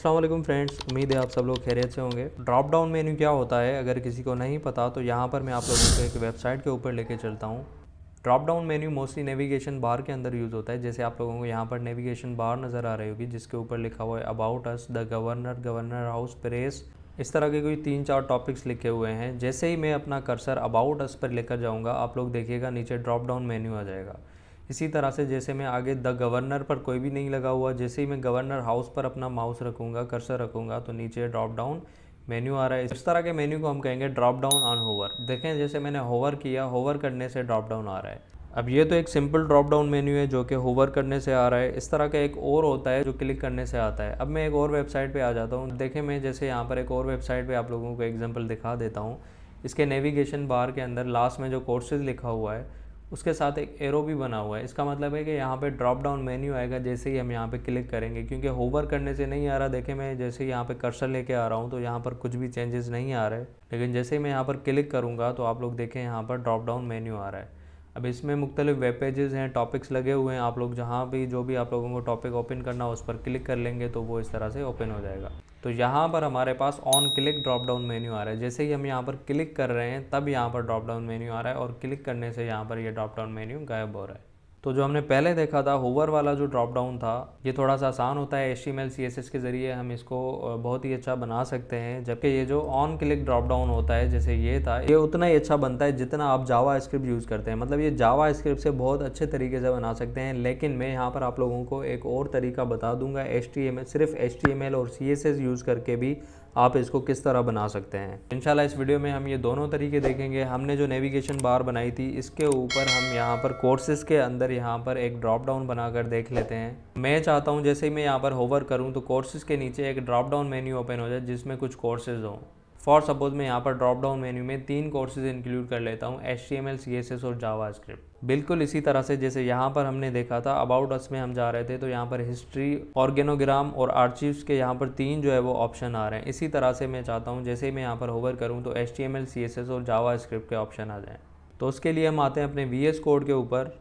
अस्सलाम वालेकुम फ्रेंड्स, उम्मीद है आप सब लोग खैरियत से होंगे। ड्रॉप डाउन मेन्यू क्या होता है, अगर किसी को नहीं पता तो यहाँ पर मैं आप लोगों को एक वेबसाइट के ऊपर लेके चलता हूँ। Drop down menu mostly navigation bar के अंदर यूज़ होता है। जैसे आप लोगों को यहाँ पर नेविगेशन बार नज़र आ रही होगी जिसके ऊपर लिखा हुआ है about us, the governor, governor house, press, इस तरह के कोई 3-4 टॉपिक्स लिखे हुए हैं। जैसे ही मैं अपना कर्सर अबाउट अस पर लेकर जाऊँगा, आप लोग देखिएगा नीचे ड्रॉप डाउन मेन्यू आ जाएगा। इसी तरह से जैसे मैं आगे द गवर्नर पर कोई भी नहीं लगा हुआ, जैसे ही मैं गवर्नर हाउस पर अपना माउस रखूँगा, कर्सर रखूँगा, तो नीचे ड्रॉप डाउन मेन्यू आ रहा है। इस तरह के मेन्यू को हम कहेंगे ड्रॉप डाउन ऑन होवर। देखें जैसे मैंने होवर किया, होवर करने से ड्रॉप डाउन आ रहा है। अब ये तो एक सिंपल ड्रॉप डाउन मेन्यू है जो कि होवर करने से आ रहा है। इस तरह का एक और होता है जो क्लिक करने से आता है। अब मैं एक और वेबसाइट पे आ जाता हूँ। देखें मैं जैसे यहाँ पर एक और वेबसाइट पे आप लोगों को एग्जांपल दिखा देता हूँ। इसके नेविगेशन बार के अंदर लास्ट में जो कोर्सेज लिखा हुआ है उसके साथ एक एरो भी बना हुआ है। इसका मतलब है कि यहाँ पे ड्रॉप डाउन मेन्यू आएगा जैसे ही हम यहाँ पे क्लिक करेंगे, क्योंकि होवर करने से नहीं आ रहा। देखें मैं जैसे ही यहाँ पे कर्सर लेके आ रहा हूँ तो यहाँ पर कुछ भी चेंजेस नहीं आ रहे, लेकिन जैसे ही मैं यहाँ पर क्लिक करूँगा तो आप लोग देखें यहाँ पर ड्रॉप डाउन मेन्यू आ रहा है। अब इसमें मुख्तलिफ वेब पेजेस हैं, टॉपिक्स लगे हुए हैं। आप लोग जहाँ भी जो भी आप लोगों को टॉपिक ओपन करना हो उस पर क्लिक कर लेंगे तो वो इस तरह से ओपन हो जाएगा। तो यहाँ पर हमारे पास on click drop down menu आ रहा है। जैसे ही हम यहाँ पर क्लिक कर रहे हैं तब यहाँ पर ड्रॉप डाउन मेन्यू आ रहा है, और क्लिक करने से यहाँ पर ये ड्रॉप डाउन मेन्यू गायब हो रहा है। तो जो हमने पहले देखा था होवर वाला जो ड्रॉप डाउन था, ये थोड़ा सा आसान होता है। HTML CSS के ज़रिए हम इसको बहुत ही अच्छा बना सकते हैं। जबकि ये जो ऑन क्लिक ड्रॉप डाउन होता है जैसे ये था, ये उतना ही अच्छा बनता है जितना आप जावा स्क्रिप्ट यूज़ करते हैं। मतलब ये जावा स्क्रिप्ट से बहुत अच्छे तरीके से बना सकते हैं। लेकिन मैं यहाँ पर आप लोगों को एक और तरीका बता दूंगा। सिर्फ HTML और CSS यूज़ करके भी आप इसको किस तरह बना सकते हैं। इंशाल्लाह इस वीडियो में हम ये दोनों तरीके देखेंगे। हमने जो नेविगेशन बार बनाई थी इसके ऊपर हम यहाँ पर कोर्सेज़ के अंदर यहाँ पर एक ड्रॉप डाउन बनाकर देख लेते हैं। मैं चाहता हूँ जैसे ही मैं यहाँ पर होवर करूँ तो कोर्सेज़ के नीचे एक ड्रॉप डाउन मेन्यू ओपन हो जाए जिसमें कुछ कोर्सेज़ हों। फॉर सपोज मैं यहाँ पर ड्रॉप डाउन मेन्यू में 3 कोर्सेज इंक्लूड कर लेता हूँ, HTML CSS और जावा स्क्रिप्ट। बिल्कुल इसी तरह से जैसे यहाँ पर हमने देखा था अबाउट अस में हम जा रहे थे तो यहाँ पर हिस्ट्री, ऑर्गेनोग्राम और आर्चिव्स के यहाँ पर 3 जो है वो ऑप्शन आ रहे हैं। इसी तरह से मैं चाहता हूँ जैसे ही मैं यहाँ पर होवर करूँ तो HTML CSS और जावा स्क्रिप्ट के ऑप्शन आ जाएँ। तो उसके लिए हम आते हैं अपने VS कोड के ऊपर।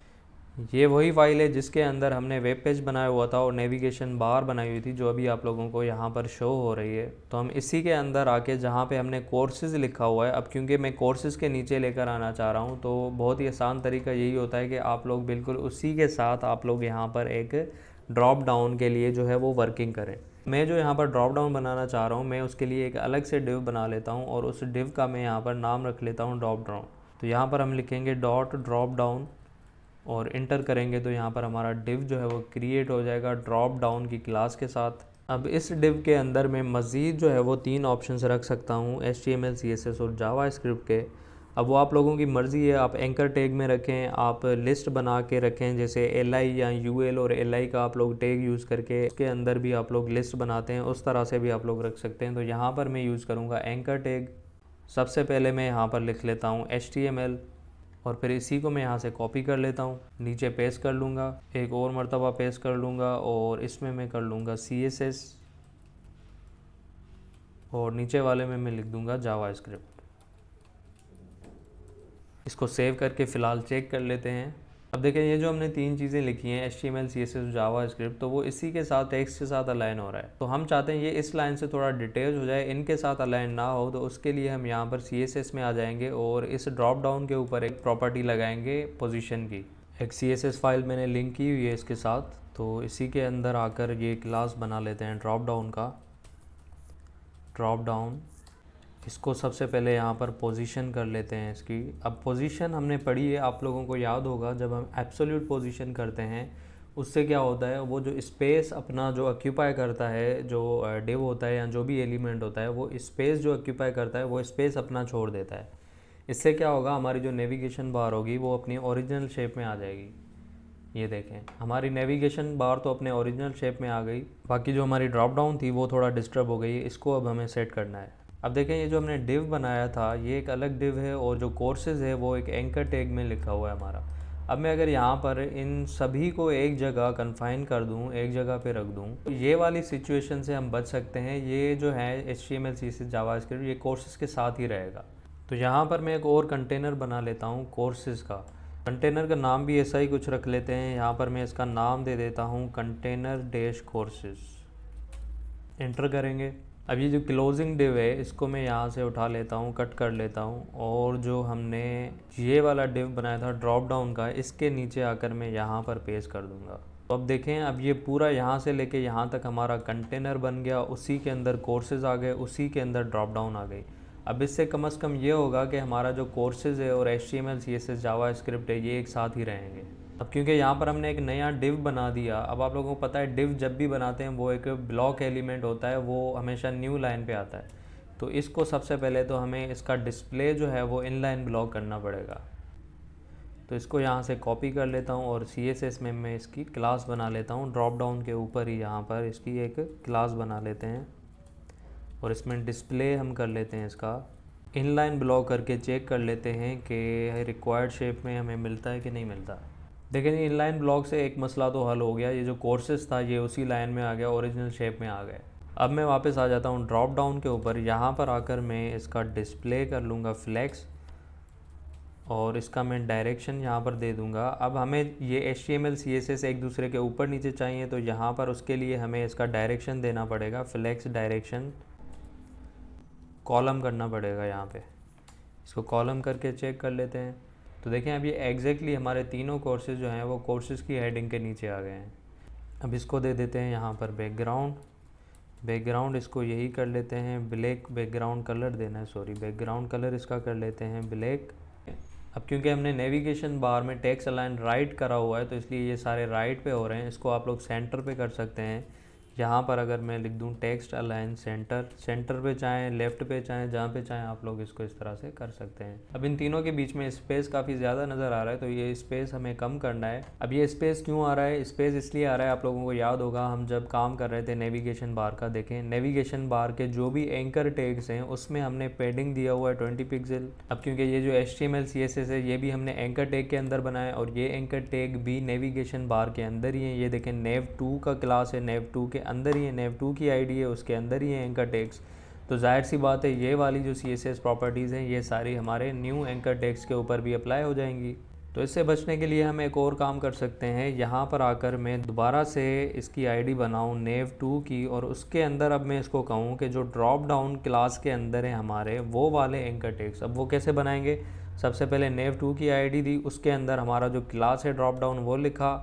ये वही फाइल है जिसके अंदर हमने वेब पेज बनाया हुआ था और नेविगेशन बार बनाई हुई थी जो अभी आप लोगों को यहाँ पर शो हो रही है। तो हम इसी के अंदर आके जहाँ पे हमने कोर्सेज लिखा हुआ है, अब क्योंकि मैं कोर्सेज के नीचे लेकर आना चाह रहा हूँ तो बहुत ही आसान तरीका यही होता है कि आप लोग बिल्कुल उसी के साथ आप लोग यहाँ पर एक ड्रॉप डाउन के लिए जो है वो वर्किंग करें। मैं जो यहाँ पर ड्रॉप डाउन बनाना चाह रहा हूँ, मैं उसके लिए एक अलग से डिव बना लेता हूँ और उस डिव का मैं यहाँ पर नाम रख लेता हूँ ड्रॉप डाउन। तो यहाँ पर हम लिखेंगे डॉट ड्रॉप डाउन और इंटर करेंगे तो यहाँ पर हमारा डिव जो है वो क्रिएट हो जाएगा ड्रॉप डाउन की क्लास के साथ। अब इस डिव के अंदर मैं मज़ीद जो है वो 3 ऑप्शंस रख सकता हूँ, HTML CSS और जावा स्क्रिप्ट के। अब वो आप लोगों की मर्ज़ी है, आप एंकर टैग में रखें, आप लिस्ट बना के रखें, जैसे LI या UL और LI का आप लोग टैग यूज़ करके उसके अंदर भी आप लोग लिस्ट बनाते हैं, उस तरह से भी आप लोग रख सकते हैं। तो यहाँ पर मैं यूज़ करूँगा एंकर टैग। सबसे पहले मैं यहाँ पर लिख लेता हूँ HTML और फिर इसी को मैं यहाँ से कॉपी कर लेता हूँ, नीचे पेस्ट कर लूँगा, एक और मरतबा पेस्ट कर लूँगा और इसमें मैं कर लूँगा CSS और नीचे वाले में मैं लिख दूँगा जावा स्क्रिप्ट। इसको सेव करके फ़िलहाल चेक कर लेते हैं। अब देखें ये जो हमने 3 चीज़ें लिखी हैं HTML CSS जावा स्क्रिप्ट, तो वो इसी के साथ टेक्स्ट के साथ अलाइन हो रहा है। तो हम चाहते हैं ये इस लाइन से थोड़ा डिटेल हो जाए, इनके साथ अलाइन ना हो। तो उसके लिए हम यहाँ पर CSS में आ जाएंगे और इस ड्रॉप डाउन के ऊपर एक प्रॉपर्टी लगाएंगे पोजीशन की। एक CSS फाइल मैंने लिंक की हुई है इसके साथ, तो इसी के अंदर आकर ये क्लास बना लेते हैं ड्रॉप डाउन का। ड्रॉप डाउन, इसको सबसे पहले यहाँ पर पोजीशन कर लेते हैं इसकी। अब पोजीशन हमने पढ़ी है, आप लोगों को याद होगा जब हम एब्सोल्यूट पोजीशन करते हैं उससे क्या होता है, वो जो स्पेस अपना जो ऑक्यूपाई करता है, जो डिव होता है या जो भी एलिमेंट होता है, वो स्पेस जो ऑक्यूपाई करता है वो स्पेस अपना छोड़ देता है। इससे क्या होगा, हमारी जो नेविगेशन बार होगी वो अपनी ओरिजिनल शेप में आ जाएगी। ये देखें हमारी नेविगेशन बार तो अपने ओरिजिनल शेप में आ गई, बाकी जो हमारी ड्रॉप डाउन थी वो थोड़ा डिस्टर्ब हो गई। इसको अब हमें सेट करना है। अब देखें ये जो हमने डिव बनाया था ये एक अलग डिव है और जो कोर्सेज़ है वो एक एंकर टैग में लिखा हुआ है हमारा। अब मैं अगर यहाँ पर इन सभी को एक जगह कन्फाइन कर दूँ, एक जगह पे रख दूँ, तो ये वाली सिचुएशन से हम बच सकते हैं। ये जो है HTML CSS जावा स्क्रिप्ट ये कोर्सेज़ के साथ ही रहेगा। तो यहाँ पर मैं एक और कंटेनर बना लेता हूँ कोर्सेज़ का। कंटेनर का नाम भी ऐसा ही कुछ रख लेते हैं। यहाँ पर मैं इसका नाम दे देता हूँ कंटेनर डैश कोर्सेज़। एंटर करेंगे। अब ये जो क्लोजिंग डिव है इसको मैं यहाँ से उठा लेता हूँ, कट कर लेता हूँ, और जो हमने ये वाला डिव बनाया था ड्रॉप डाउन का, इसके नीचे आकर मैं यहाँ पर पेस्ट कर दूँगा। तो अब देखें, अब ये पूरा यहाँ से लेके यहाँ तक हमारा कंटेनर बन गया, उसी के अंदर कोर्सेज आ गए, उसी के अंदर ड्रॉप डाउन आ गई। अब इससे कम से कम ये होगा कि हमारा जो कोर्सेज है और HTML CSS जावास्क्रिप्ट है ये एक साथ ही रहेंगे। अब क्योंकि यहाँ पर हमने एक नया डिव बना दिया, अब आप लोगों को पता है डिव जब भी बनाते हैं वो एक ब्लॉक एलिमेंट होता है, वो हमेशा न्यू लाइन पे आता है। तो इसको सबसे पहले तो हमें इसका डिस्प्ले जो है वो इनलाइन ब्लॉक करना पड़ेगा। तो इसको यहाँ से कॉपी कर लेता हूँ और CSS में मैं इसकी क्लास बना लेता हूँ। ड्रॉप डाउन के ऊपर ही यहाँ पर इसकी एक क्लास बना लेते हैं और इसमें डिस्प्ले हम कर लेते हैं इसका। इनलाइन ब्लॉक करके चेक कर लेते हैं कि रिक्वायर्ड शेप में हमें मिलता है कि नहीं मिलता। देखिए जी, इनलाइन ब्लॉक से एक मसला तो हल हो गया, ये जो कोर्सेज था ये उसी लाइन में आ गया, ओरिजिनल शेप में आ गए। अब मैं वापस आ जाता हूँ ड्रॉप डाउन के ऊपर, यहाँ पर आकर मैं इसका डिस्प्ले कर लूँगा फ्लेक्स, और इसका मैं डायरेक्शन यहाँ पर दे दूँगा। अब हमें ये HTML CSS एक दूसरे के ऊपर नीचे चाहिए, तो यहाँ पर उसके लिए हमें इसका डायरेक्शन देना पड़ेगा, फ्लेक्स डायरेक्शन कॉलम करना पड़ेगा। यहाँ पे इसको कॉलम करके चेक कर लेते हैं। तो देखें अब ये एग्जैक्टली हमारे तीनों कोर्सेज जो हैं वो कोर्सेज की हेडिंग के नीचे आ गए हैं। अब इसको दे देते हैं यहाँ पर बैकग्राउंड इसको यही कर लेते हैं ब्लैक, बैकग्राउंड कलर देना है, सॉरी बैकग्राउंड कलर इसका कर लेते हैं ब्लैक। अब क्योंकि हमने नेविगेशन बार में टेक्स्ट अलाइन राइट करा हुआ है तो इसलिए ये सारे राइट पे हो रहे हैं। इसको आप लोग सेंटर पे कर सकते हैं। यहाँ पर अगर मैं लिख दूँ टेक्स्ट अलाइन सेंटर पे चाहें, लेफ़्ट पे चाहें, जहाँ पे चाहें आप लोग इसको इस तरह से कर सकते हैं। अब इन तीनों के बीच में स्पेस काफ़ी ज़्यादा नज़र आ रहा है, तो ये स्पेस हमें कम करना है। अब ये स्पेस क्यों आ रहा है? स्पेस इसलिए आ रहा है, आप लोगों को याद होगा हम जब काम कर रहे थे नेविगेशन बार का, देखें नेविगेशन बार के जो भी एंकर टैग्स हैं उसमें हमने पैडिंग दिया हुआ है 20 पिक्सल। अब क्योंकि ये जो HTML CSS है ये भी हमने एंकर टैग के अंदर बनाया और ये एंकर टैग भी नेविगेशन बार के अंदर ही है। ये देखें nav2 का क्लास है, nav2 के अंदर ही है, nav2 की आईडी है, उसके अंदर ही है एंकर टैग्स। तो जाहिर सी बात है ये वाली जो CSS प्रॉपर्टीज़ हैं ये सारी हमारे न्यू एंकर टैग्स के ऊपर भी अप्लाई हो जाएंगी। तो इससे बचने के लिए हम एक और काम कर सकते हैं, यहाँ पर आकर मैं दोबारा से इसकी आईडी बनाऊँ nav2 की, और उसके अंदर अब मैं इसको कहूँ कि जो ड्रॉप डाउन क्लास के अंदर है हमारे वो वाले एंकर टैग्स। अब वो कैसे बनाएंगे? सबसे पहले nav2 की आईडी दी, उसके अंदर हमारा जो क्लास है ड्रॉप डाउन वो लिखा,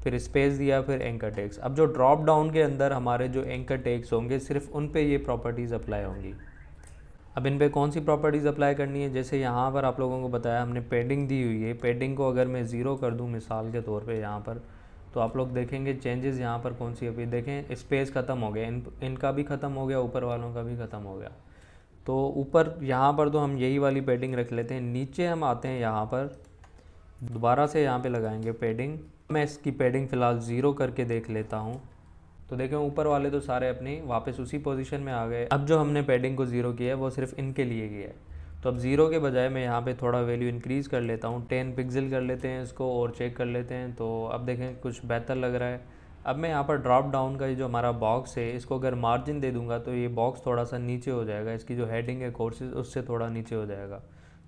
फिर स्पेस दिया, फिर एंकर टैग्स। अब जो ड्रॉप डाउन के अंदर हमारे जो एंकर टैग्स होंगे सिर्फ उन पे ये प्रॉपर्टीज़ अप्लाई होंगी। अब इन पे कौन सी प्रॉपर्टीज़ अप्लाई करनी है? जैसे यहाँ पर आप लोगों को बताया हमने पैडिंग दी हुई है, पैडिंग को अगर मैं ज़ीरो कर दूँ मिसाल के तौर पे यहाँ पर, तो आप लोग देखेंगे चेंजेस यहाँ पर कौन सी अभी देखें स्पेस ख़त्म हो गया, इनका भी ख़त्म हो गया, ऊपर वालों का भी ख़त्म हो गया। तो ऊपर यहाँ पर तो हम यही वाली पैडिंग रख लेते हैं। नीचे हम आते हैं यहाँ पर दोबारा से यहाँ पे लगाएंगे पैडिंग। मैं इसकी पैडिंग फ़िलहाल ज़ीरो करके देख लेता हूँ। तो देखें ऊपर वाले तो सारे अपनी वापस उसी पोजीशन में आ गए। अब जो हमने पैडिंग को ज़ीरो किया है वो सिर्फ इनके लिए किया है। तो अब ज़ीरो के बजाय मैं यहाँ पे थोड़ा वैल्यू इंक्रीज़ कर लेता हूँ, 10 पिक्सल कर लेते हैं इसको और चेक कर लेते हैं। तो अब देखें कुछ बेहतर लग रहा है। अब मैं यहाँ पर ड्रॉप डाउन का जो हमारा बॉक्स है इसको अगर मार्जिन दे दूँगा तो ये बॉक्स थोड़ा सा नीचे हो जाएगा, इसकी जो हेडिंग है कोर्सेज उससे थोड़ा नीचे हो जाएगा।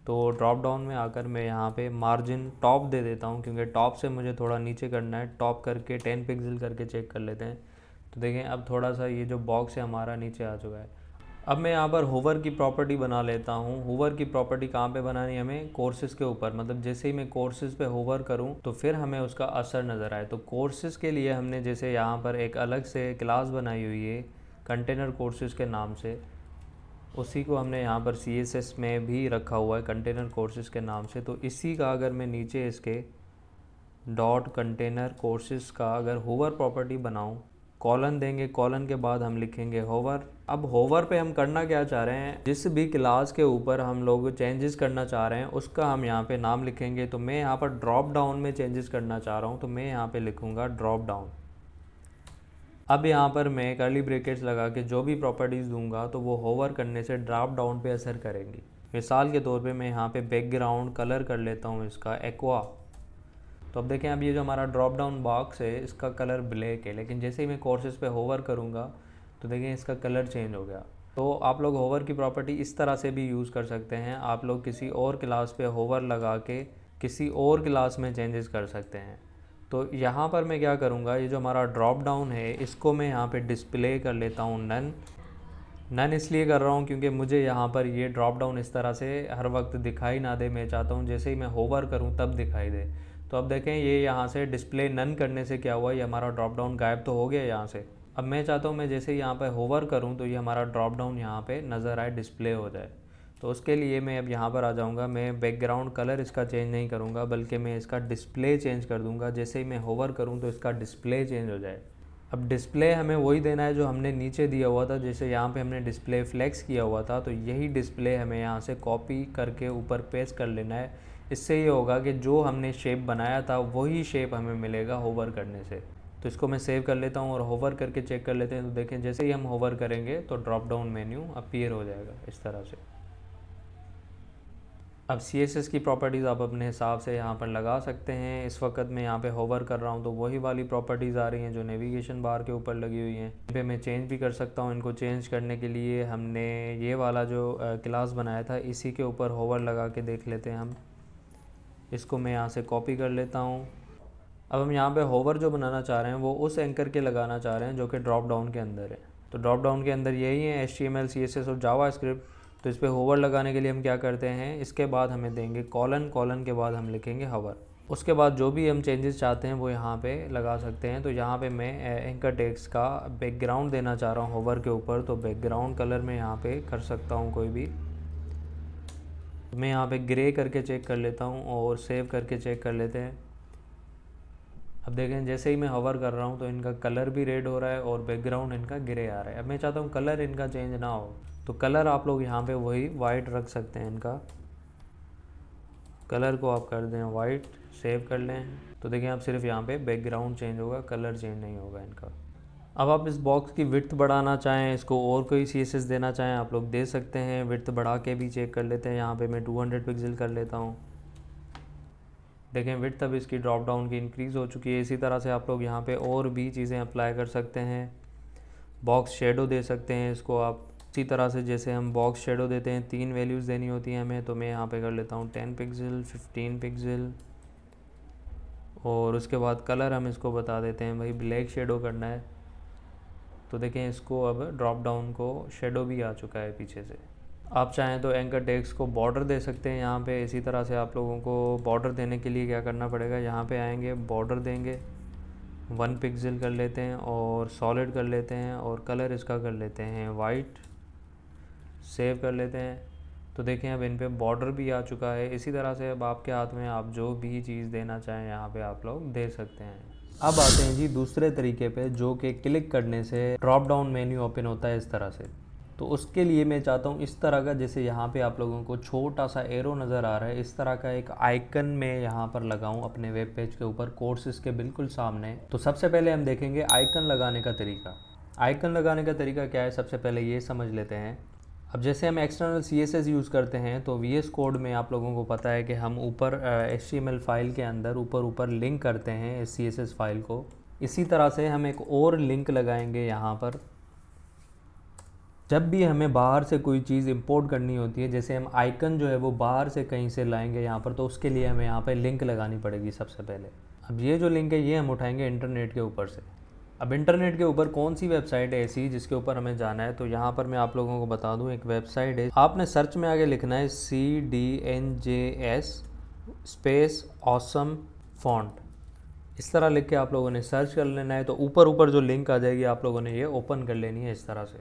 तो ड्रॉप डाउन में आकर मैं यहाँ पे मार्जिन टॉप दे देता हूँ, क्योंकि टॉप से मुझे थोड़ा नीचे करना है। टॉप करके 10 पिक्सल करके चेक कर लेते हैं। तो देखें अब थोड़ा सा ये जो बॉक्स है हमारा नीचे आ चुका है। अब मैं यहाँ पर होवर की प्रॉपर्टी बना लेता हूँ। होवर की प्रॉपर्टी कहाँ पे बनानी है हमें? कोर्सेज़ के ऊपर, मतलब जैसे ही मैं कोर्सेज़ पे होवर करूँ तो फिर हमें उसका असर नज़र आए। तो कोर्सेज़ के लिए हमने जैसे यहाँ पर एक अलग से क्लास बनाई हुई है कंटेनर कोर्सेज़ के नाम से, उसी को हमने यहाँ पर CSS में भी रखा हुआ है कंटेनर कोर्सेज़ के नाम से। तो इसी का अगर मैं नीचे इसके डॉट कंटेनर कोर्सेज़ का अगर होवर प्रॉपर्टी बनाऊँ, कॉलन देंगे, कॉलन के बाद हम लिखेंगे होवर। अब होवर पे हम करना क्या चाह रहे हैं? जिस भी क्लास के ऊपर हम लोग चेंजेस करना चाह रहे हैं उसका हम यहाँ पे नाम लिखेंगे। तो मैं यहाँ पर ड्रॉप डाउन में चेंजेस करना चाह रहा हूँ तो मैं यहाँ पे लिखूँगा ड्रॉप डाउन। अब यहाँ पर मैं कर्ली ब्रैकेट्स लगा के जो भी प्रॉपर्टीज़ दूंगा तो वो होवर करने से ड्रॉप डाउन पे असर करेंगी। मिसाल के तौर पे मैं यहाँ पे बैकग्राउंड कलर कर लेता हूँ इसका एक्वा। तो अब देखें अब ये जो हमारा ड्रॉप डाउन बॉक्स है इसका कलर ब्लैक है, लेकिन जैसे ही मैं कोर्सेज़ पे होवर करूँगा तो देखें इसका कलर चेंज हो गया। तो आप लोग होवर की प्रॉपर्टी इस तरह से भी यूज़ कर सकते हैं। आप लोग किसी और क्लास पे होवर लगा के किसी और क्लास में चेंजेस कर सकते हैं। तो यहाँ पर मैं क्या करूँगा, ये जो हमारा ड्रॉप डाउन है इसको मैं यहाँ पे डिस्प्ले कर लेता हूँ नन इसलिए कर रहा हूँ क्योंकि मुझे यहाँ पर ये ड्रॉप डाउन इस तरह से हर वक्त दिखाई ना दे। मैं चाहता हूँ जैसे ही मैं होवर करूँ तब दिखाई दे। तो अब देखें ये यहाँ से डिस्प्ले नन करने से क्या हुआ, ये हमारा ड्रॉप डाउन गायब तो हो गया यहाँ से। अब मैं चाहता हूँ मैं जैसे ही यहाँ पर होवर करूँ तो ये हमारा ड्रॉप डाउन यहाँ पे नज़र आए, डिस्प्ले हो जाए। तो उसके लिए मैं अब यहाँ पर आ जाऊँगा, मैं बैकग्राउंड कलर इसका चेंज नहीं करूँगा बल्कि मैं इसका डिस्प्ले चेंज कर दूँगा। जैसे ही मैं होवर करूँ तो इसका डिस्प्ले चेंज हो जाए। अब डिस्प्ले हमें वही देना है जो हमने नीचे दिया हुआ था, जैसे यहाँ पे हमने डिस्प्ले फ्लेक्स किया हुआ था, तो यही डिस्प्ले हमें यहाँ से कॉपी करके ऊपर पेस्ट कर लेना है। इससे ये होगा कि जो हमने शेप बनाया था वही शेप हमें मिलेगा होवर करने से। तो इसको मैं सेव कर लेता हूँ और होवर करके चेक कर लेते हैं। तो देखें जैसे ही हम होवर करेंगे तो ड्रॉप डाउन मेन्यू अपीयर हो जाएगा इस तरह से। अब CSS की प्रॉपर्टीज़ आप अपने हिसाब से यहाँ पर लगा सकते हैं। इस वक्त मैं यहाँ पे होवर कर रहा हूँ तो वही वाली प्रॉपर्टीज़ आ रही हैं जो नेविगेशन बार के ऊपर लगी हुई हैं। इन पे मैं चेंज भी कर सकता हूँ। इनको चेंज करने के लिए हमने ये वाला जो क्लास बनाया था इसी के ऊपर होवर लगा के देख लेते हैं हम। इसको मैं यहाँ से कॉपी कर लेता हूँ। अब हम यहाँ पर होवर जो बनाना चाह रहे हैं वो उस एंकर के लगाना चाह रहे हैं जो कि ड्रॉप डाउन के अंदर है। तो ड्रॉप डाउन के अंदर यही है HTML, CSS और जावास्क्रिप्ट। तो इस पर होवर लगाने के लिए हम क्या करते हैं, इसके बाद हमें देंगे कॉलन के बाद हम लिखेंगे होवर। उसके बाद जो भी हम चेंजेस चाहते हैं वो यहाँ पे लगा सकते हैं। तो यहाँ पे मैं एंकर टेक्स्ट का बैकग्राउंड देना चाह रहा हूँ होवर के ऊपर, तो बैकग्राउंड कलर में यहाँ पे कर सकता हूँ कोई भी। मैं यहाँ पे ग्रे करके चेक कर लेता हूँ और सेव करके चेक कर लेते हैं। अब देखें जैसे ही मैं होवर कर रहा हूँ तो इनका कलर भी रेड हो रहा है और बैकग्राउंड इनका ग्रे आ रहा है। अब मैं चाहता हूँ कलर इनका चेंज ना हो, तो कलर आप लोग यहाँ पे वही वाइट रख सकते हैं। इनका कलर को आप कर दें वाइट, सेव कर लें। तो देखिए आप सिर्फ यहाँ पे बैकग्राउंड चेंज होगा, कलर चेंज नहीं होगा इनका। अब आप इस बॉक्स की विड्थ बढ़ाना चाहें, इसको और कोई CSS देना चाहें आप लोग दे सकते हैं। विड्थ बढ़ा के भी चेक कर लेते हैं। यहाँ पे मैं 200 पिक्सल कर लेता हूँ। देखें विड्थ अब इसकी ड्रॉप डाउन की इंक्रीज़ हो चुकी है। इसी तरह से आप लोग यहाँ पे और भी चीज़ें अप्लाई कर सकते हैं। बॉक्स शेडो दे सकते हैं इसको आप। इसी तरह से जैसे हम बॉक्स शेडो देते हैं 3 वैल्यूज़ देनी होती हैं हमें, तो मैं यहाँ पे कर लेता हूँ 10 पिक्सल, 15 पिक्सल और उसके बाद कलर हम इसको बता देते हैं भाई ब्लैक शेडो करना है। तो देखें इसको अब ड्रॉप डाउन को शेडो भी आ चुका है पीछे से। आप चाहें तो एंकर टेक्स्ट को बॉर्डर दे सकते हैं यहाँ पे। इसी तरह से आप लोगों को बॉर्डर देने के लिए क्या करना पड़ेगा, यहाँ पे आएंगे बॉर्डर देंगे, 1 पिक्सल कर लेते हैं और सॉलिड कर लेते हैं और कलर इसका कर लेते हैं वाइट, सेव कर लेते हैं। तो देखें अब इन पे बॉर्डर भी आ चुका है। इसी तरह से अब आपके हाथ में आप जो भी चीज़ देना चाहें यहाँ पे आप लोग दे सकते हैं। अब आते हैं जी दूसरे तरीके पे, जो कि क्लिक करने से ड्रॉप डाउन मेन्यू ओपन होता है इस तरह से। तो उसके लिए मैं चाहता हूँ इस तरह का, जैसे यहाँ पे आप लोगों को छोटा सा एरो नज़र आ रहा है, इस तरह का एक आइकन मैं यहाँ पर लगाऊँ अपने वेब पेज के ऊपर, कोर्सेज़ के बिल्कुल सामने। तो सबसे पहले हम देखेंगे आइकन लगाने का तरीका। आइकन लगाने का तरीका क्या है, सबसे पहले ये समझ लेते हैं। अब जैसे हम एक्सटर्नल CSS यूज़ करते हैं तो VS कोड में आप लोगों को पता है कि हम ऊपर HTML फाइल के अंदर ऊपर लिंक करते हैं इस CSS फाइल को। इसी तरह से हम एक और लिंक लगाएंगे यहाँ पर। जब भी हमें बाहर से कोई चीज़ इंपोर्ट करनी होती है, जैसे हम आइकन जो है वो बाहर से कहीं से लाएंगे यहाँ पर, तो उसके लिए हमें यहाँ पर लिंक लगानी पड़ेगी सबसे पहले। अब ये जो लिंक है ये हम उठाएंगे इंटरनेट के ऊपर से। अब इंटरनेट के ऊपर कौन सी वेबसाइट है ऐसी जिसके ऊपर हमें जाना है, तो यहाँ पर मैं आप लोगों को बता दूँ एक वेबसाइट है। आपने सर्च में आगे लिखना है CDNJS स्पेस ऑसम फॉन्ट। इस तरह लिख के आप लोगों ने सर्च कर लेना है। तो ऊपर जो लिंक आ जाएगी आप लोगों ने ये ओपन कर लेनी है इस तरह से।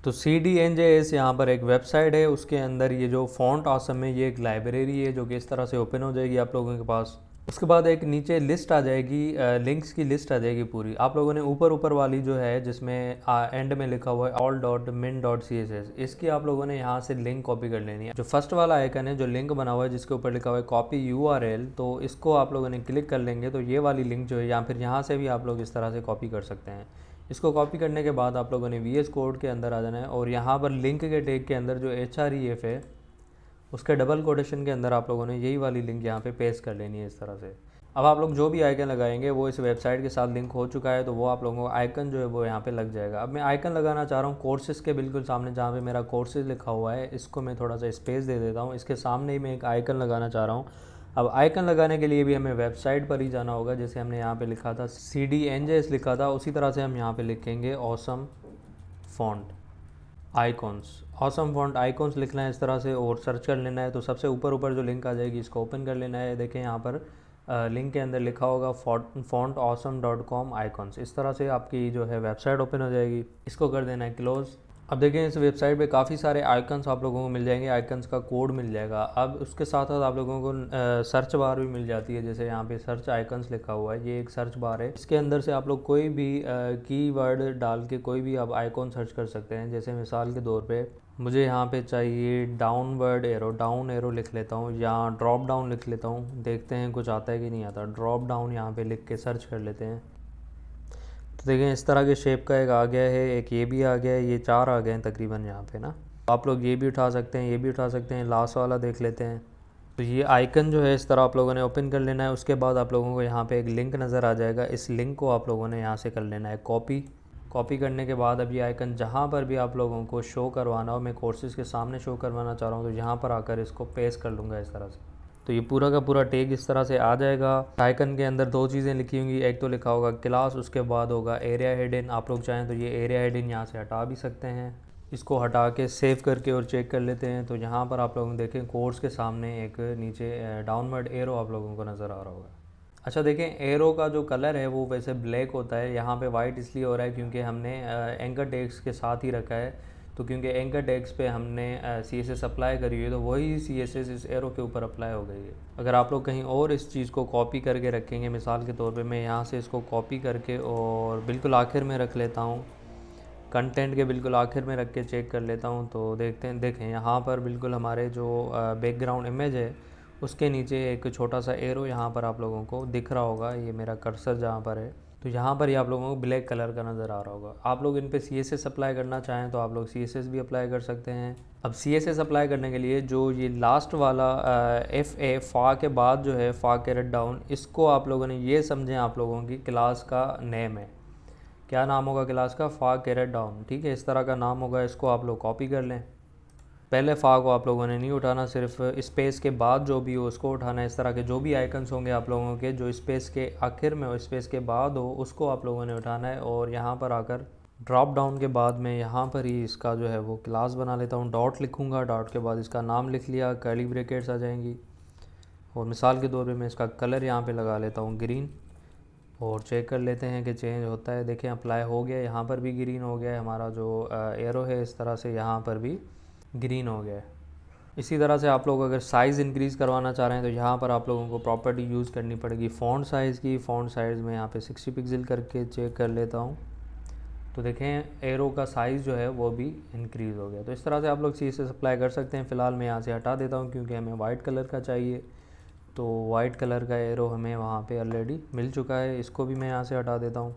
तो CDNJS यहाँ पर एक वेबसाइट है, उसके अंदर ये जो फॉन्ट ऑसम है ये एक लाइब्रेरी है जो कि इस तरह से ओपन हो जाएगी आप लोगों के पास। उसके बाद एक नीचे लिस्ट आ जाएगी, लिंक्स की लिस्ट आ जाएगी पूरी। आप लोगों ने ऊपर वाली जो है जिसमें एंड में लिखा हुआ है all.min.css, इसकी आप लोगों ने यहाँ से लिंक कॉपी कर लेनी है। जो फर्स्ट वाला आइकन है जो लिंक बना हुआ है जिसके ऊपर लिखा हुआ है कॉपी URL, तो इसको आप लोगों ने क्लिक कर लेंगे तो ये वाली लिंक जो है, या फिर यहाँ से भी आप लोग इस तरह से कॉपी कर सकते हैं। इसको कॉपी करने के बाद आप लोगों ने VS कोड के अंदर आ जाना है और यहाँ पर लिंक के टैग के अंदर जो href है उसके डबल कोटेशन के अंदर आप लोगों ने यही वाली लिंक यहाँ पे पेस्ट कर लेनी है इस तरह से। अब आप लोग जो भी आइकन लगाएंगे वो इस वेबसाइट के साथ लिंक हो चुका है, तो वो आप लोगों को आइकन जो है वो यहाँ पे लग जाएगा। अब मैं आइकन लगाना चाह रहा हूँ कोर्सेज़ के बिल्कुल सामने, जहाँ पे मेरा कोर्सेज़ लिखा हुआ है। इसको मैं थोड़ा सा स्पेस दे देता हूँ। इसके सामने ही मैं एक आइकन लगाना चाह रहा हूँ अब आइकन लगाने के लिए भी हमें वेबसाइट पर ही जाना होगा। जैसे हमने यहाँ पे लिखा था CDNJS लिखा था, उसी तरह से हम यहाँ पे लिखेंगे awesome font icons. Awesome font icons लिखना है इस तरह से और सर्च कर लेना है। तो सबसे ऊपर ऊपर जो लिंक आ जाएगी इसको ओपन कर लेना है। देखें यहाँ पर लिंक के अंदर लिखा होगा fontawesome.com आइकॉन्स। इस तरह से आपकी जो है वेबसाइट ओपन हो जाएगी। इसको कर देना है क्लोज़। अब देखें इस वेबसाइट पे काफ़ी सारे आइकन्स आप लोगों को मिल जाएंगे, आइकन्स का कोड मिल जाएगा। अब उसके साथ साथ आप लोगों को सर्च बार भी मिल जाती है। जैसे यहाँ पे सर्च आइकन्स लिखा हुआ है, ये एक सर्च बार है। इसके अंदर से आप लोग कोई भी कीवर्ड डाल के कोई भी आप आइकॉन सर्च कर सकते हैं। जैसे मिसाल के तौर पे मुझे यहाँ पे चाहिए डाउनवर्ड एरो, डाउन एरो लिख लेता हूँ, या ड्रॉप डाउन लिख लेता हूँ। देखते हैं कुछ आता है कि नहीं आता। ड्रॉप डाउन यहाँ पे लिख के सर्च कर लेते हैं। तो देखें इस तरह के शेप का एक आ गया है, एक ये भी आ गया है, ये 4 आ गए हैं तकरीबन यहाँ पे ना। आप लोग ये भी उठा सकते हैं, ये भी उठा सकते हैं। लास्ट वाला देख लेते हैं। तो ये आइकन जो है इस तरह आप लोगों ने ओपन कर लेना है। उसके बाद आप लोगों को यहाँ पे एक लिंक नज़र आ जाएगा, इस लिंक को आप लोगों ने यहाँ से कर लेना है कॉपी। कॉपी करने के बाद अब ये आइकन जहाँ पर भी आप लोगों को शो करवाना हो, मैं कोर्सेज़ के सामने शो करवाना चाह रहा हूँ, तो यहाँ पर आकर इसको पेस्ट कर लूँगा इस तरह से। तो ये पूरा का पूरा टैग इस तरह से आ जाएगा। आइकन के अंदर 2 चीज़ें लिखी होंगी, एक तो लिखा होगा क्लास, उसके बाद होगा एरिया हेडिंग। आप लोग चाहें तो ये एरिया हेडिंग यहाँ से हटा भी सकते हैं। इसको हटा के सेव करके और चेक कर लेते हैं। तो यहाँ पर आप लोग देखें कोर्स के सामने एक नीचे डाउनवर्ड एरो आप लोगों को नज़र आ रहा होगा। अच्छा देखें एरो का जो कलर है वो वैसे ब्लैक होता है, यहाँ पे वाइट इसलिए हो रहा है क्योंकि हमने एंकर टैग्स के साथ ही रखा है। तो क्योंकि एंकर टैग्स पे हमने CSS अप्लाई करी हुई है, तो वही CSS इस एरो के ऊपर अप्लाई हो गई है। अगर आप लोग कहीं और इस चीज़ को कॉपी करके रखेंगे, मिसाल के तौर पे मैं यहाँ से इसको कॉपी करके और बिल्कुल आखिर में रख लेता हूँ, कंटेंट के बिल्कुल आखिर में रख के चेक कर लेता हूँ। तो देखते हैं, देखें यहाँ पर बिल्कुल हमारे जो बैकग्राउंड इमेज है उसके नीचे एक छोटा सा एरो यहाँ पर आप लोगों को दिख रहा होगा। ये मेरा कर्सर जहाँ पर है, तो यहाँ पर ही आप लोगों को ब्लैक कलर का नज़र आ रहा होगा। आप लोग इन पे CSS अप्लाई करना चाहें तो आप लोग CSS भी अप्लाई कर सकते हैं। अब CSS अप्लाई करने के लिए जो ये लास्ट वाला FA फा के बाद जो है फा कैरेट डाउन, इसको आप लोगों ने ये समझें आप लोगों की क्लास का नेम है। क्या नाम होगा क्लास का? फा कैरेट डाउन, ठीक है, इस तरह का नाम होगा। इसको आप लोग कॉपी कर लें। पहले फ़ा को आप लोगों ने नहीं उठाना, सिर्फ स्पेस के बाद जो भी हो उसको उठाना है। इस तरह के जो भी आइकन्स होंगे आप लोगों के, जो स्पेस के आखिर में हो, स्पेस के बाद हो, उसको आप लोगों ने उठाना है। और यहाँ पर आकर ड्रॉप डाउन के बाद में यहाँ पर ही इसका जो है वो क्लास बना लेता हूँ। डॉट लिखूँगा, डॉट के बाद इसका नाम लिख लिया, कर्ली ब्रैकेट्स आ जाएंगी। और मिसाल के तौर पे मैं इसका कलर यहाँ पे लगा लेता हूँ ग्रीन, और चेक कर लेते हैं कि चेंज होता है। देखें अप्लाई हो गया, यहाँ पर भी ग्रीन हो गया है। हमारा जो एरो है इस तरह से यहाँ पर भी ग्रीन हो गया है। इसी तरह से आप लोग अगर साइज़ इंक्रीज़ करवाना चाह रहे हैं तो यहाँ पर आप लोगों को प्रॉपर्टी यूज़ करनी पड़ेगी फ़ॉन्ट साइज़ की। फ़ॉन्ट साइज़ में यहाँ पे 60 पिक्सल करके चेक कर लेता हूँ। तो देखें एरो का साइज़ जो है वो भी इंक्रीज़ हो गया। तो इस तरह से आप लोग CSS अप्लाई कर सकते हैं। फ़िलहाल मैं यहाँ से हटा देता हूँ क्योंकि हमें वाइट कलर का चाहिए। तो वाइट कलर का एरो हमें वहाँ पे ऑलरेडी मिल चुका है, इसको भी मैं यहाँ से हटा देता हूँ।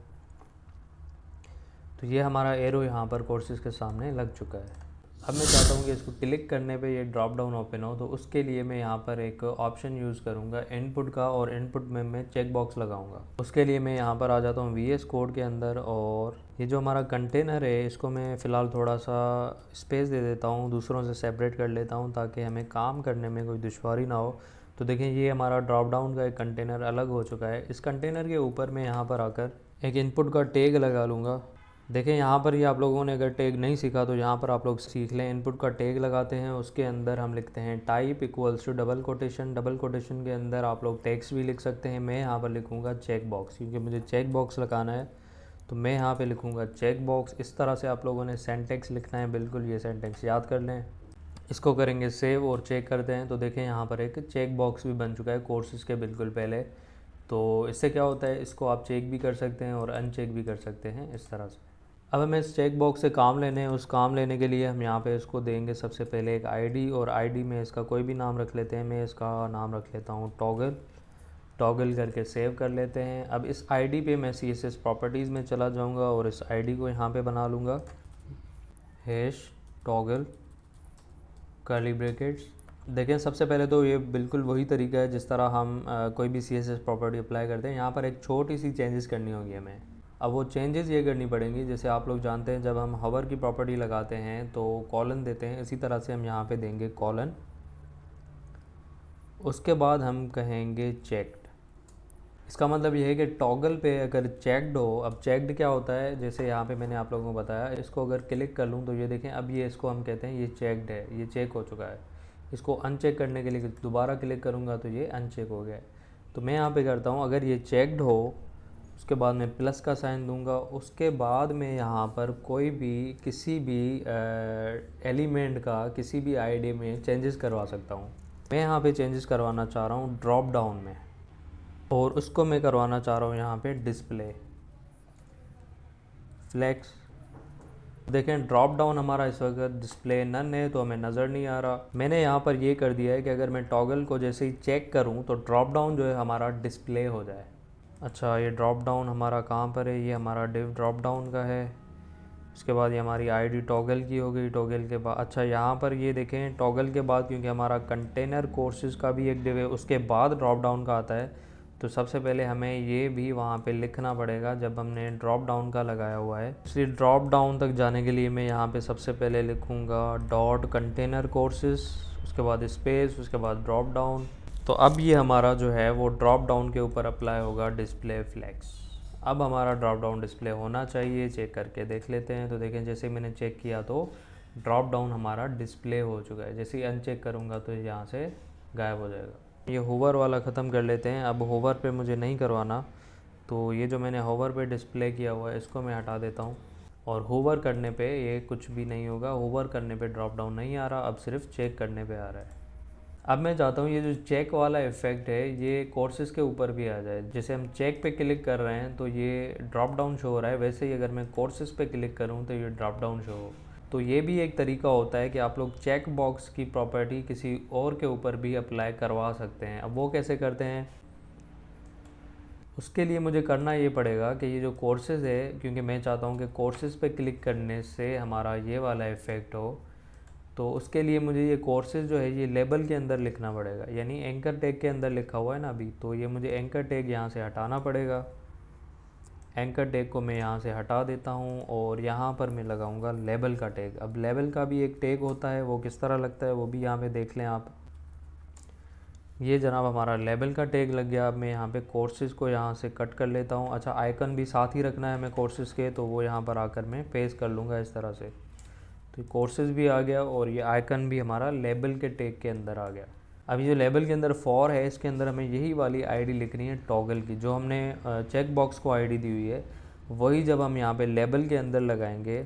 तो ये हमारा एरो यहाँ पर कोर्सेज़ के सामने लग चुका है। अब मैं चाहता हूँ कि इसको क्लिक करने पे ये ड्रॉप डाउन ओपन हो, तो उसके लिए मैं यहाँ पर एक ऑप्शन यूज़ करूँगा इनपुट का, और इनपुट में मैं चेक बॉक्स लगाऊँगा। उसके लिए मैं यहाँ पर आ जाता हूँ VS कोड के अंदर, और ये जो हमारा कंटेनर है इसको मैं फ़िलहाल थोड़ा सा स्पेस दे देता हूँ, दूसरों से सेपरेट कर लेता हूँ ताकि हमें काम करने में कोई दुश्वारी ना हो। तो देखें ये हमारा ड्रॉप डाउन का एक कंटेनर अलग हो चुका है। इस कंटेनर के ऊपर मैं यहाँ पर आकर एक इनपुट का टैग लगा लूँगा। देखें यहाँ पर ही आप लोगों ने अगर टैग नहीं सीखा तो यहाँ पर आप लोग सीख लें। इनपुट का टैग लगाते हैं, उसके अंदर हम लिखते हैं type equals to double quotation. Double quotation के अंदर आप लोग टेक्स्ट भी लिख सकते हैं। मैं यहाँ पर लिखूँगा चेक बॉक्स, क्योंकि मुझे चेक बॉक्स लगाना है तो मैं यहाँ पे लिखूँगा चेक बॉक्स। इस तरह से आप लोगों ने सेंटेक्स लिखना है, बिल्कुल ये सेंटेक्स याद कर लें। इसको करेंगे सेव और चेक करते हैं। तो देखें यहाँ पर एक चेक बॉक्स भी बन चुका है कोर्सेज़ के बिल्कुल पहले। तो इससे क्या होता है, इसको आप चेक भी कर सकते हैं और अनचेक भी कर सकते हैं इस तरह से। अब हमें इस चेक बॉक्स से काम लेने हैं। उस काम लेने के लिए हम यहाँ पे इसको देंगे सबसे पहले एक आईडी, और आईडी में इसका कोई भी नाम रख लेते हैं। मैं इसका नाम रख लेता हूँ टॉगल। टॉगल करके सेव कर लेते हैं। अब इस आईडी पे मैं CSS प्रॉपर्टीज़ में चला जाऊँगा और इस आईडी को यहाँ पे बना लूँगा हैश टॉगल कर्ली ब्रैकेट्स। देखें सबसे पहले तो ये बिल्कुल वही तरीका है जिस तरह हम कोई भी CSS प्रॉपर्टी अप्लाई करते हैं। यहाँ पर एक छोटी सी चेंजेस करनी होगी हमें। अब वो चेंजेस ये करनी पड़ेंगी, जैसे आप लोग जानते हैं जब हम हवर की प्रॉपर्टी लगाते हैं तो कॉलन देते हैं, इसी तरह से हम यहाँ पे देंगे कॉलन। उसके बाद हम कहेंगे चेक्ड। इसका मतलब ये है कि टॉगल पे अगर चेक्ड हो, अब चेक्ड क्या होता है, जैसे यहाँ पे मैंने आप लोगों को बताया, इसको अगर क्लिक कर लूँ तो ये देखें अब ये इसको हम कहते हैं ये चेक्ड है, ये चेक हो चुका है। इसको अनचेक करने के लिए दोबारा क्लिक करूँगा तो ये अनचेक हो गया है। तो मैं यहाँ पे करता हूँ, अगर ये चेक्ड हो उसके बाद मैं प्लस का साइन दूंगा, उसके बाद मैं यहाँ पर कोई भी किसी भी एलिमेंट का किसी भी आईडी में चेंजेस करवा सकता हूँ। मैं यहाँ पे चेंजेस करवाना चाह रहा हूँ ड्रॉप डाउन में, और उसको मैं करवाना चाह रहा हूँ यहाँ पे डिस्प्ले फ्लेक्स। देखें ड्रॉप डाउन हमारा इस वक्त डिस्प्ले नन है तो हमें नज़र नहीं आ रहा। मैंने यहाँ पर ये कर दिया है कि अगर मैं टॉगल को जैसे ही चेक करूँ तो ड्रॉप डाउन जो है हमारा डिस्प्ले हो जाए। अच्छा, ये ड्रॉप डाउन हमारा कहाँ पर है, ये हमारा डिव ड्रॉप डाउन का है। उसके बाद ये हमारी आईडी टॉगल की हो गई। टॉगल के बाद अच्छा यहाँ पर ये देखें टॉगल के बाद, क्योंकि हमारा कंटेनर कोर्सेज़ का भी एक डिव है, उसके बाद ड्रॉप डाउन का आता है, तो सबसे पहले हमें ये भी वहाँ पे लिखना पड़ेगा जब हमने ड्रॉप डाउन का लगाया हुआ है। इसलिए ड्रॉप डाउन तक जाने के लिए मैं यहाँ पे सबसे पहले लिखूँगा डॉट कंटेनर कोर्सेज़, उसके बाद स्पेस, उसके बाद ड्रॉप डाउन। तो अब ये हमारा जो है वो ड्रॉप डाउन के ऊपर अप्लाई होगा डिस्प्ले फ्लेक्स। अब हमारा ड्रॉप डाउन डिस्प्ले होना चाहिए, चेक करके देख लेते हैं। तो देखें जैसे मैंने चेक किया तो ड्रॉप डाउन हमारा डिस्प्ले हो चुका है। जैसे ही अनचेक करूँगा तो यहाँ से गायब हो जाएगा। ये होवर वाला ख़त्म कर लेते हैं। अब होवर पे मुझे नहीं करवाना, तो ये जो मैंने होवर पे डिस्प्ले किया हुआ है इसको मैं हटा देता हूँ, और होवर करने पे ये कुछ भी नहीं होगा। होवर करने पे ड्रॉप डाउन नहीं आ रहा, अब सिर्फ चेक करने पे आ रहा है। अब मैं चाहता हूँ ये जो चेक वाला इफ़ेक्ट है ये कोर्सेज़ के ऊपर भी आ जाए। जैसे हम चेक पे क्लिक कर रहे हैं तो ये ड्रॉप डाउन शो हो रहा है, वैसे ही अगर मैं कोर्सेज़ पे क्लिक करूँ तो ये ड्रॉप डाउन शो हो। तो ये भी एक तरीका होता है कि आप लोग चेक बॉक्स की प्रॉपर्टी किसी और के ऊपर भी अप्लाई करवा सकते हैं। अब वो कैसे करते हैं, उसके लिए मुझे करना ये पड़ेगा कि ये जो कोर्सेज़ है, क्योंकि मैं चाहता हूँ कि कोर्सेज़ पे क्लिक करने से हमारा ये वाला इफ़ेक्ट हो, तो उसके लिए मुझे ये कोर्सेज़ जो है ये लेबल के अंदर लिखना पड़ेगा। यानी एंकर टैग के अंदर लिखा हुआ है ना अभी, तो ये मुझे एंकर टैग यहाँ से हटाना पड़ेगा। एंकर टैग को मैं यहाँ से हटा देता हूँ और यहाँ पर मैं लगाऊंगा लेबल का टैग। अब लेबल का भी एक टैग होता है, वो किस तरह लगता है वो भी यहाँ पे देख लें आप। ये जनाब हमारा लेबल का टैग लग गया। अब मैं यहाँ पे कोर्सेज़ को यहाँ से कट कर लेता हूँ। अच्छा, आइकन भी साथ ही रखना है हमें कोर्सेज़ के, तो वो यहाँ पर आकर मैं पेस्ट कर लूँगा इस तरह से। तो कोर्सेज़ भी आ गया और ये आइकन भी हमारा लेबल के टैग के अंदर आ गया। अब ये जो लेबल के अंदर फॉर है इसके अंदर हमें यही वाली आईडी लिखनी है टॉगल की, जो हमने चेक बॉक्स को आईडी दी हुई है वही जब हम यहाँ पे लेबल के अंदर लगाएंगे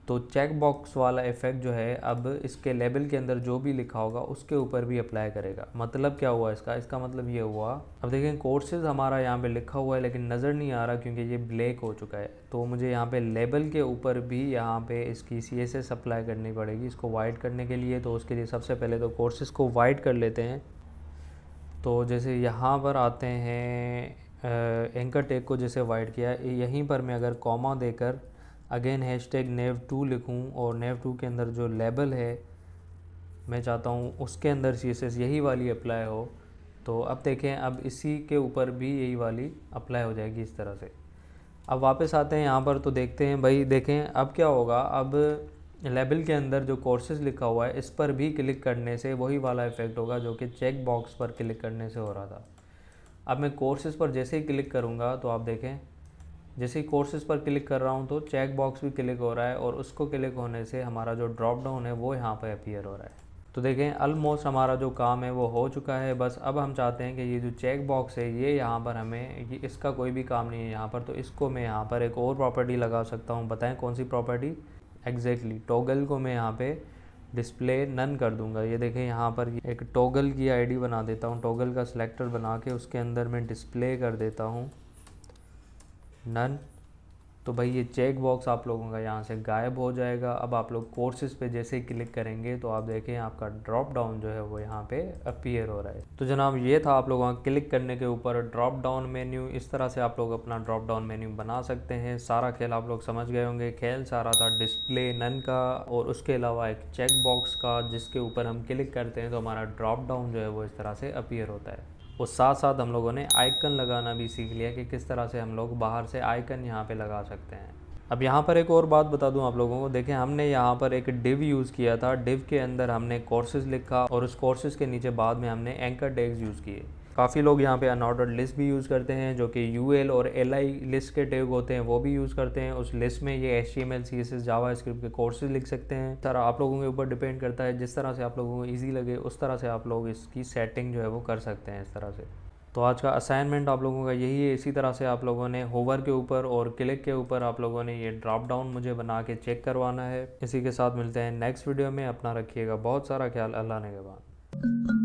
तो चेक बॉक्स वाला इफ़ेक्ट जो है अब इसके लेबल के अंदर जो भी लिखा होगा उसके ऊपर भी अप्लाई करेगा। मतलब क्या हुआ इसका मतलब ये हुआ, अब देखें कोर्सेज़ हमारा यहाँ पे लिखा हुआ है लेकिन नज़र नहीं आ रहा क्योंकि ये ब्लैक हो चुका है। तो मुझे यहाँ पे लेबल के ऊपर भी यहाँ पे इसकी CSS अप्लाई करनी पड़ेगी इसको वाइट करने के लिए। तो उसके लिए सबसे पहले तो कोर्सेज़ को वाइट कर लेते हैं। तो जैसे यहाँ पर आते हैं एंकर टैग को जैसे वाइट किया, यहीं पर मैं अगर कॉमा देकर अगेन हैशटैग nev2 लिखूँ और nev2 के अंदर जो लेबल है मैं चाहता हूँ उसके अंदर CSS यही वाली अप्लाई हो, तो अब देखें अब इसी के ऊपर भी यही वाली अप्लाई हो जाएगी इस तरह से। अब वापस आते हैं यहाँ पर तो देखते हैं भाई, देखें अब क्या होगा। अब लेबल के अंदर जो कोर्सेज़ लिखा हुआ है इस पर भी क्लिक करने से वही वाला इफ़ेक्ट होगा जो कि चेक बॉक्स पर क्लिक करने से हो रहा था। अब मैं कोर्सेज़ पर जैसे ही क्लिक करूँगा तो आप देखें जैसे ही कोर्सेज़ पर क्लिक कर रहा हूँ तो चेक बॉक्स भी क्लिक हो रहा है और उसको क्लिक होने से हमारा जो ड्रॉप डाउन है वो यहाँ पर अपीयर हो रहा है। तो देखें ऑलमोस्ट हमारा जो काम है वो हो चुका है। बस अब हम चाहते हैं कि ये जो चेक बॉक्स है ये यहाँ पर हमें ये इसका कोई भी काम नहीं है यहाँ पर, तो इसको मैं यहाँ पर एक और प्रॉपर्टी लगा सकता हूँ। बताएं कौन सी प्रॉपर्टी? एग्जैक्टली टॉगल को मैं यहाँ पे डिस्प्ले नन कर दूंगा। ये देखें यहाँ पर एक टॉगल की आईडी बना देता हूँ, टॉगल का सिलेक्टर बना के उसके अंदर मैं डिस्प्ले कर देता हूँ नन। तो भाई ये चेक बॉक्स आप लोगों का यहाँ से गायब हो जाएगा। अब आप लोग कोर्सेज़ पे जैसे ही क्लिक करेंगे तो आप देखें आपका ड्रॉप डाउन जो है वो यहाँ पे अपीयर हो रहा है। तो जनाब ये था आप लोगों का क्लिक करने के ऊपर ड्रॉप डाउन मेन्यू। इस तरह से आप लोग अपना ड्रॉप डाउन मेन्यू बना सकते हैं। सारा खेल आप लोग समझ गए होंगे। खेल सारा था डिस्प्ले नन का और उसके अलावा एक चेक बॉक्स का जिसके ऊपर हम क्लिक करते हैं तो हमारा ड्रॉप डाउन जो है वो इस तरह से अपीयर होता है। और साथ साथ हम लोगों ने आइकन लगाना भी सीख लिया कि किस तरह से हम लोग बाहर से आइकन यहाँ पे लगा सकते हैं। अब यहाँ पर एक और बात बता दूँ आप लोगों को, देखें हमने यहाँ पर एक डिव यूज़ किया था। डिव के अंदर हमने कोर्सेज लिखा और उस कोर्सेज के नीचे बाद में हमने एंकर टैग्स यूज़ किए। काफ़ी लोग यहाँ पे अनऑर्डर्ड लिस्ट भी यूज़ करते हैं, जो कि यूएल और एलआई लिस्ट के टैग होते हैं, वो भी यूज़ करते हैं। उस लिस्ट में ये HTML CSS जावास्क्रिप्ट के कोर्सेज लिख सकते हैं। सर आप लोगों के ऊपर डिपेंड करता है, जिस तरह से आप लोगों को ईजी लगे उस तरह से आप लोग इसकी सेटिंग जो है वो कर सकते हैं इस तरह से। तो आज का असाइनमेंट आप लोगों का यही है। इसी तरह से आप लोगों ने होवर के ऊपर और क्लिक के ऊपर आप लोगों ने ये ड्रॉप डाउन मुझे बना के चेक करवाना है। इसी के साथ मिलते हैं नेक्स्ट वीडियो में। अपना रखिएगा बहुत सारा ख्याल। अल्लाह ने के बाद।